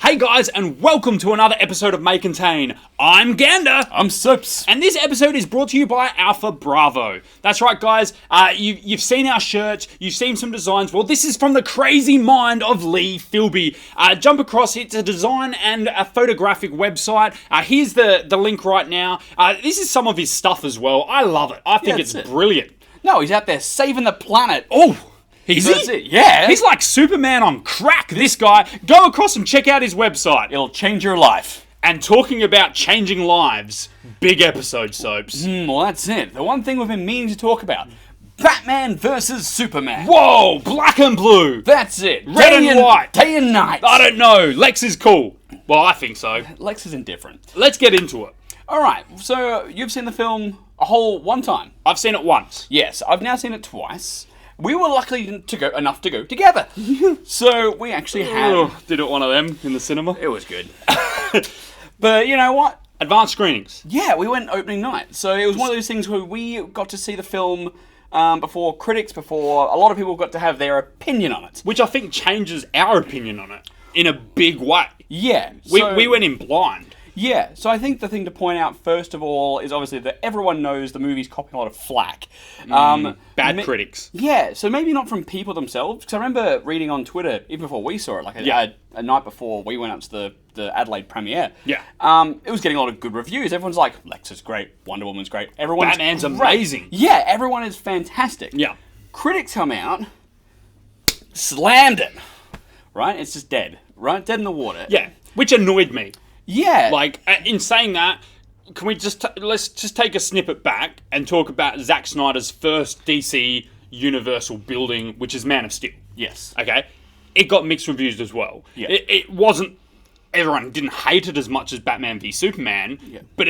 Hey guys, and welcome to another episode of May Contain. I'm Gander. I'm Sips. And this episode is brought to you by Alpha Bravo. That's right, guys. You've seen our shirts, you've seen some designs. Well, this is from the crazy mind of Lee Philby. Jump across, it's a design and a photographic website. Here's the link right now. This is some of his stuff as well. I love it. I think it's brilliant. No, he's out there saving the planet. Oh! Is he? That's it, yeah. He's like Superman on crack, this guy. Go across and check out his website. It'll change your life. And talking about changing lives, big episode, Soaps. Well, that's it. The one thing we've been meaning to talk about. Batman versus Superman. Whoa, black and blue. That's it. Red and white. Day and night. I don't know. Lex is cool. Well, I think so. Lex is indifferent. Let's get into it. All right, so you've seen the film a whole one time. I've seen it once. Yes, I've now seen it twice. We were lucky enough to go together. So we actually had... Did it one of them in the cinema. It was good. But you know what? Advanced screenings. Yeah, we went opening night. So it was one of those things where we got to see the film before critics, before a lot of people got to have their opinion on it. Which I think changes our opinion on it in a big way. Yeah. We went in blind. Yeah, so I think the thing to point out, first of all, is obviously that everyone knows the movie's copying a lot of flack. Bad critics. Yeah, so maybe not from people themselves, because I remember reading on Twitter, even before we saw it, like a night before we went up to the Adelaide premiere. Yeah. It was getting a lot of good reviews. Everyone's like, Lex is great, Wonder Woman's great, Batman's amazing. Yeah, everyone is fantastic. Yeah. Critics come out, slammed it. Right? It's just dead. Right? Dead in the water. Yeah, which annoyed me. Yeah. Like, in saying that, can we let's just take a snippet back and talk about Zack Snyder's first DC Universal building, which is Man of Steel. Yes. Okay? It got mixed reviews as well. Yeah. It wasn't... Everyone didn't hate it as much as Batman v Superman, but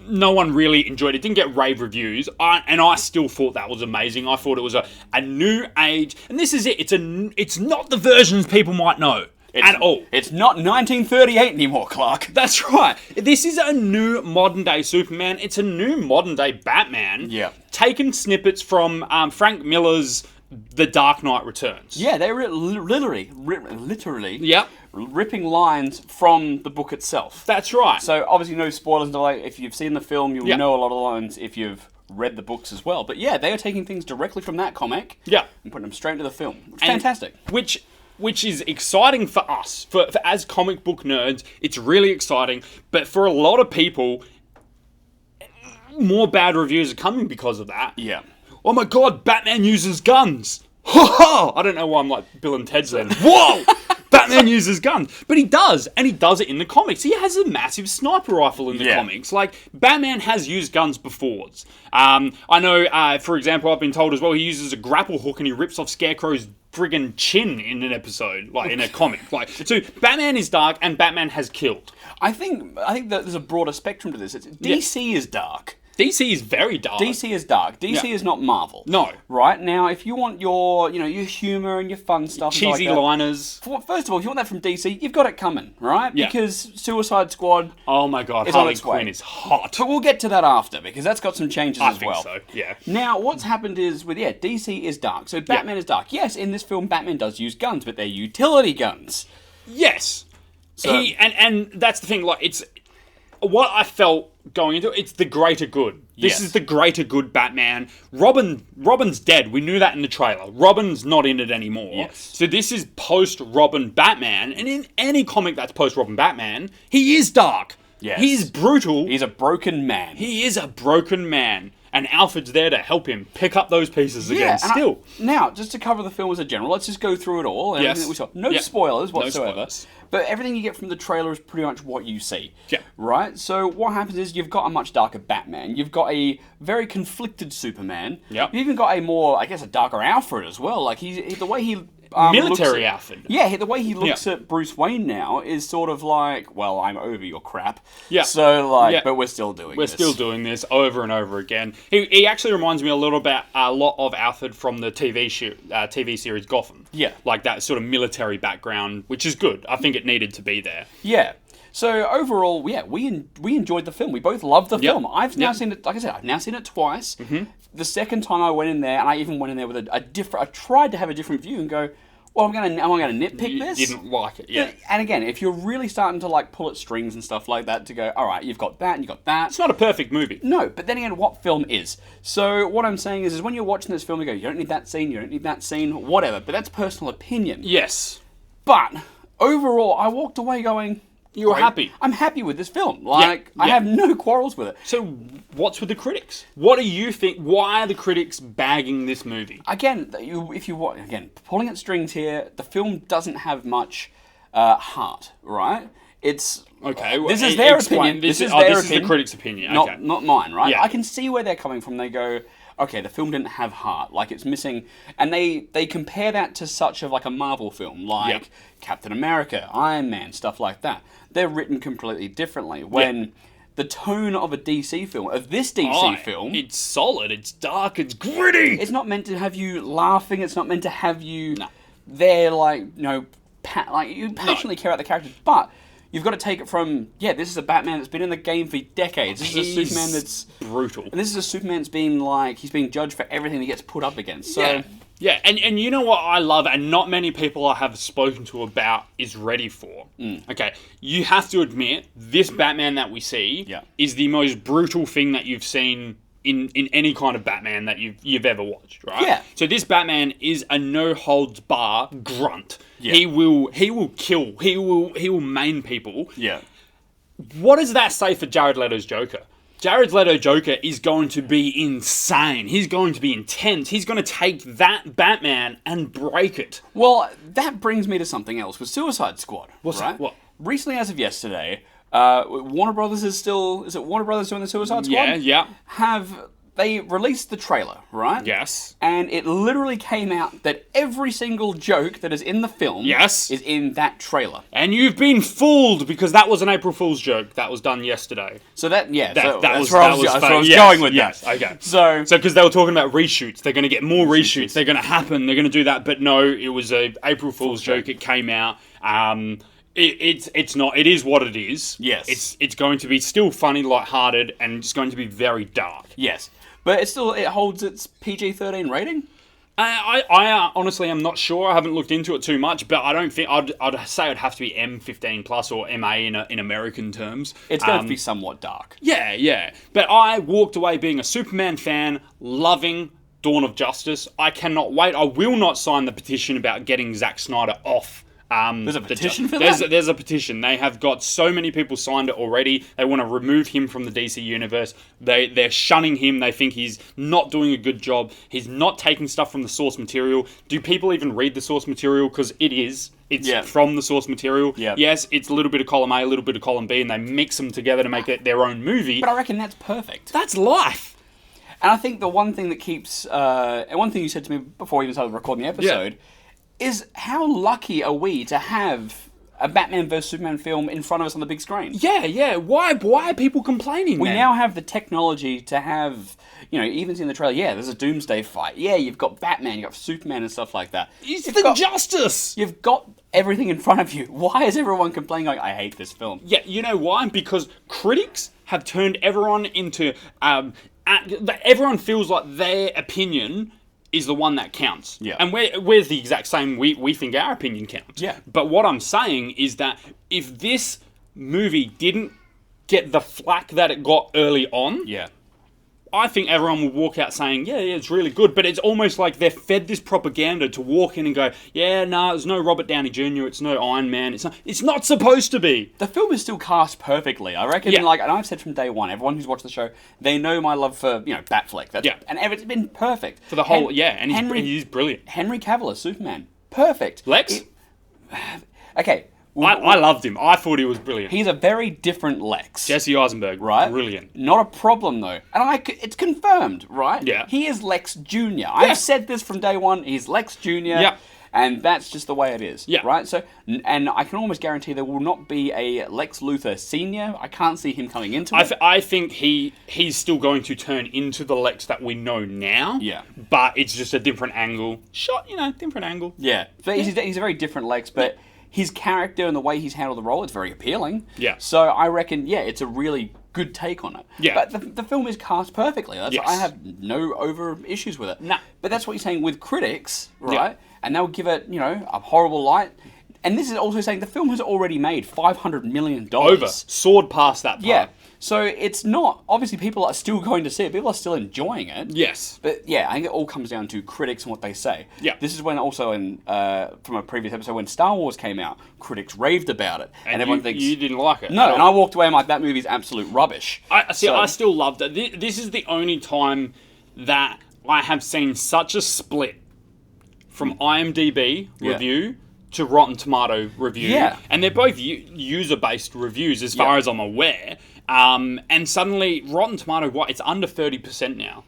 no one really enjoyed it. It didn't get rave reviews, and I still thought that was amazing. I thought it was a new age, and this is it. It's not the versions people might know. At all. It's not 1938 anymore, Clark. That's right. This is a new modern-day Superman. It's a new modern-day Batman. Yeah. Taking snippets from Frank Miller's The Dark Knight Returns. Yeah, they were literally Yep. ripping lines from the book itself. That's right. So, obviously, no spoilers. If you've seen the film, you'll know a lot of the lines if you've read the books as well. But yeah, they are taking things directly from that comic and putting them straight into the film. Which is fantastic. Which is exciting for us. For as comic book nerds, it's really exciting. But for a lot of people, more bad reviews are coming because of that. Yeah. Oh my god, Batman uses guns. Ha ha! I don't know why I'm like Bill and Ted's then. Whoa! Batman uses guns. But he does, and he does it in the comics. He has a massive sniper rifle in the comics. Like, Batman has used guns before. I know, for example, I've been told as well, he uses a grapple hook and he rips off Scarecrow's friggin' chin in an episode, like in a comic. Like, so Batman is dark and Batman has killed. I think that there's a broader spectrum to this. DC is dark. DC is very dark. DC is dark. DC is not Marvel. No. Right? Now, if you want your humour and your fun stuff... Cheesy liners. First of all, if you want that from DC, you've got it coming, right? Yeah. Because Suicide Squad... Oh my god, Harley Quinn is hot. But we'll get to that after, because that's got some changes as well. I think so, yeah. Now, what's happened is, DC is dark. So Batman is dark. Yes, in this film, Batman does use guns, but they're utility guns. Yes. So, and that's the thing, like, it's... What I felt going into it, it's the greater good. This is the greater good Batman. Robin's dead. We knew that in the trailer. Robin's not in it anymore. Yes. So this is post-Robin Batman. And in any comic that's post-Robin Batman, he is dark. Yes. He is brutal. He's a broken man. He is a broken man. And Alfred's there to help him pick up those pieces again still. Now, just to cover the film as a general, let's just go through it all. And everything that we saw. No spoilers whatsoever. No spoilers. But everything you get from the trailer is pretty much what you see. Yeah. Right? So what happens is you've got a much darker Batman. You've got a very conflicted Superman. Yep. You've even got a more, I guess, a darker Alfred as well. Like, the way he... military Alfred. Yeah, the way he looks at Bruce Wayne now is sort of like, well, I'm over your crap. Yeah. So, but we're still doing this. We're still doing this over and over again. He actually reminds me a lot of Alfred from the TV series Gotham. Yeah. Like that sort of military background, which is good. I think it needed to be there. Yeah. So overall, we enjoyed the film. We both loved the film. I've now seen it. Like I said, I've now seen it twice. Mm-hmm. The second time I went in there, and I even went in there with a different. I tried to have a different view and go, well, am I gonna nitpick this? You didn't like it, yeah. And again, if you're really starting to like pull at strings and stuff like that to go, all right, you've got that and you've got that. It's not a perfect movie. No, but then again, what film is? So what I'm saying is when you're watching this film, you go, you don't need that scene, you don't need that scene, whatever. But that's personal opinion. Yes. But overall, I walked away going, you were happy. I'm happy with this film. Like, I have no quarrels with it. So, what's with the critics? What do you think? Why are the critics bagging this movie? Again, pulling at strings here, the film doesn't have much heart, right? It's okay. Well, this is their opinion. This is the critics' opinion. Okay. Not mine, right? Yeah. I can see where they're coming from. They go, okay, the film didn't have heart, like it's missing, and they compare that to such of like a Marvel film, like Captain America, Iron Man, stuff like that. They're written completely differently. When the tone of a DC film, of this DC film, it's solid, it's dark, it's gritty. It's not meant to have you laughing. It's not meant to have you there, like you passionately care about the characters, but you've got to take it from, this is a Batman that's been in the game for decades. This is a Superman that's brutal. And this is a Superman that's been he's being judged for everything he gets put up against. So yeah. And you know what I love, and not many people I have spoken to about is ready for. Okay, you have to admit, this Batman that we see is the most brutal thing that you've seen in any kind of Batman that you've ever watched, right? Yeah. So this Batman is a no holds bar grunt. Yeah. He will kill. He will maim people. Yeah. What does that say for Jared Leto's Joker? Jared Leto Joker is going to be insane. He's going to be intense. He's going to take that Batman and break it. Well, that brings me to something else with Suicide Squad. What's that? What? Recently, as of yesterday, Warner Brothers is it Warner Brothers doing the Suicide Squad? Yeah. They released the trailer, right? Yes. And it literally came out that every single joke that is in the film is in that trailer. And you've been fooled because that was an April Fool's joke that was done yesterday. So that's where I was going with that. Okay. So because they were talking about reshoots, they're going to get more reshoots. They're going to happen. They're going to do that. But no, it was a April Fool's joke. It came out. It's not. It is what it is. Yes. It's going to be still funny, lighthearted, and it's going to be very dark. Yes. But it holds its PG-13 rating? I honestly am not sure. I haven't looked into it too much, but I don't think I'd say it'd have to be M15 plus or MA in American terms. It's going to be somewhat dark. Yeah. But I walked away being a Superman fan, loving Dawn of Justice. I cannot wait. I will not sign the petition about getting Zack Snyder off. There's a petition for that? There's a petition. They have got so many people signed it already. They want to remove him from the DC universe. They're shunning him. They think he's not doing a good job. He's not taking stuff from the source material. Do people even read the source material? Because it's from the source material. Yep. Yes, it's a little bit of column A, a little bit of column B, and they mix them together to make it their own movie. But I reckon that's perfect. That's life. And I think the one thing that keeps... and one thing you said to me before we even started recording the episode... is how lucky are we to have a Batman vs Superman film in front of us on the big screen? Yeah. Why are people complaining? We now have the technology to have, even in the trailer, there's a Doomsday fight. Yeah, you've got Batman, you've got Superman and stuff like that. It's the justice! You've got everything in front of you. Why is everyone complaining going, I hate this film? Yeah, you know why? Because critics have turned everyone into... everyone feels like their opinion is the one that counts. Yeah. And we're the exact same. We think our opinion counts. Yeah. But what I'm saying is that if this movie didn't get the flack that it got early on, I think everyone will walk out saying, yeah, it's really good. But it's almost like they're fed this propaganda to walk in and go, there's no Robert Downey Jr., it's no Iron Man, it's not supposed to be. The film is still cast perfectly. I reckon, and I've said from day one, everyone who's watched the show, they know my love for, Batfleck. And it's been perfect. For the whole, and he's brilliant. Henry Cavill as Superman. Perfect. Lex? Okay. I loved him. I thought he was brilliant. He's a very different Lex. Jesse Eisenberg, right? Brilliant. Not a problem, though. And it's confirmed, right? Yeah. He is Lex Jr. I've said this from day one. He's Lex Jr. Yeah. And that's just the way it is. Yeah. Right? So, and I can almost guarantee there will not be a Lex Luthor Sr. I can't see him coming into it. I think he's still going to turn into the Lex that we know now. Yeah. But it's just a different angle. Different angle. Yeah. But he's a very different Lex, but... his character and the way he's handled the role, it's very appealing. Yeah. So I reckon, it's a really good take on it. Yeah. But the film is cast perfectly. I have no over issues with it. Nah. But that's what you're saying with critics, right? and they'll give it, a horrible light. And this is also saying the film has already made $500 million. Soared past that part. Yeah. So it's not, obviously people are still going to see it. People are still enjoying it. Yes. But yeah, I think it all comes down to critics and what they say. Yeah. This is when also from a previous episode when Star Wars came out, critics raved about it. And everyone thinks... you didn't like it. No, and I walked away and I'm like, that movie's absolute rubbish. I still loved it. This is the only time that I have seen such a split from IMDb review to Rotten Tomato review. Yeah. And they're both user-based reviews as far as I'm aware. And suddenly, Rotten Tomato, it's under 30% now.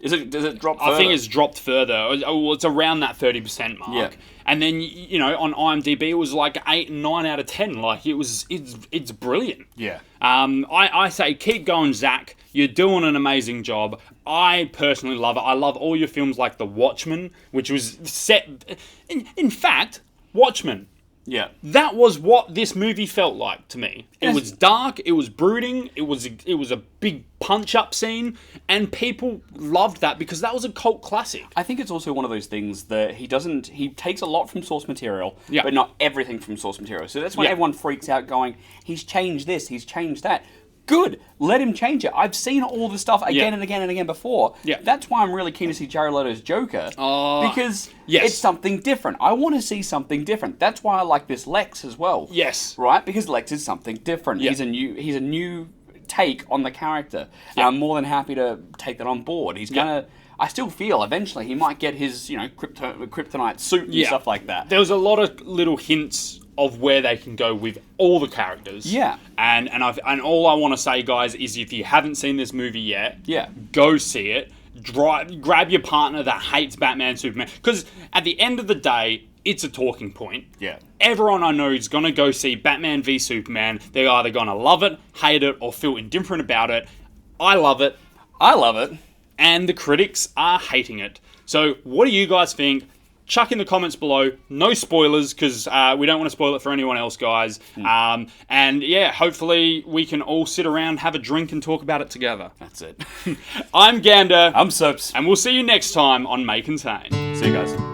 Does it drop further? I think it's dropped further. Well, it's around that 30% mark. Yeah. And then, on IMDb, it was like 8 and 9 out of 10. Like, it's brilliant. Yeah. I say, keep going, Zach. You're doing an amazing job. I personally love it. I love all your films like The Watchmen, which was set... In fact, Watchmen. Yeah. That was what this movie felt like to me. It was dark, it was brooding, it was a big punch-up scene, and people loved that because that was a cult classic. I think it's also one of those things that he takes a lot from source material, Yeah. but not everything from source material. So that's why everyone freaks out going, he's changed this, he's changed that. Good. Let him change it. I've seen all the stuff again and again and again before. Yeah. That's why I'm really keen to see Jared Leto's Joker. Because yes. it's something different. I want to see something different. That's why I like this Lex as well. Yes. Right? Because Lex is something different. Yeah. He's a new take on the character. And I'm more than happy to take that on board. He's gonna... I still feel eventually he might get his, kryptonite suit and stuff like that. There was a lot of little hints of where they can go with all the characters. Yeah. And all I want to say, guys, is if you haven't seen this movie yet, go see it. Grab your partner that hates Batman, Superman. Because at the end of the day, it's a talking point. Yeah. Everyone I know is going to go see Batman v Superman. They're either going to love it, hate it, or feel indifferent about it. I love it. I love it. And the critics are hating it. So what do you guys think? Chuck in the comments below. No spoilers, because we don't want to spoil it for anyone else, guys. And yeah, hopefully we can all sit around, have a drink, and talk about it together. That's it. I'm Gander. I'm Soaps. And we'll see you next time on May Contain. See you guys.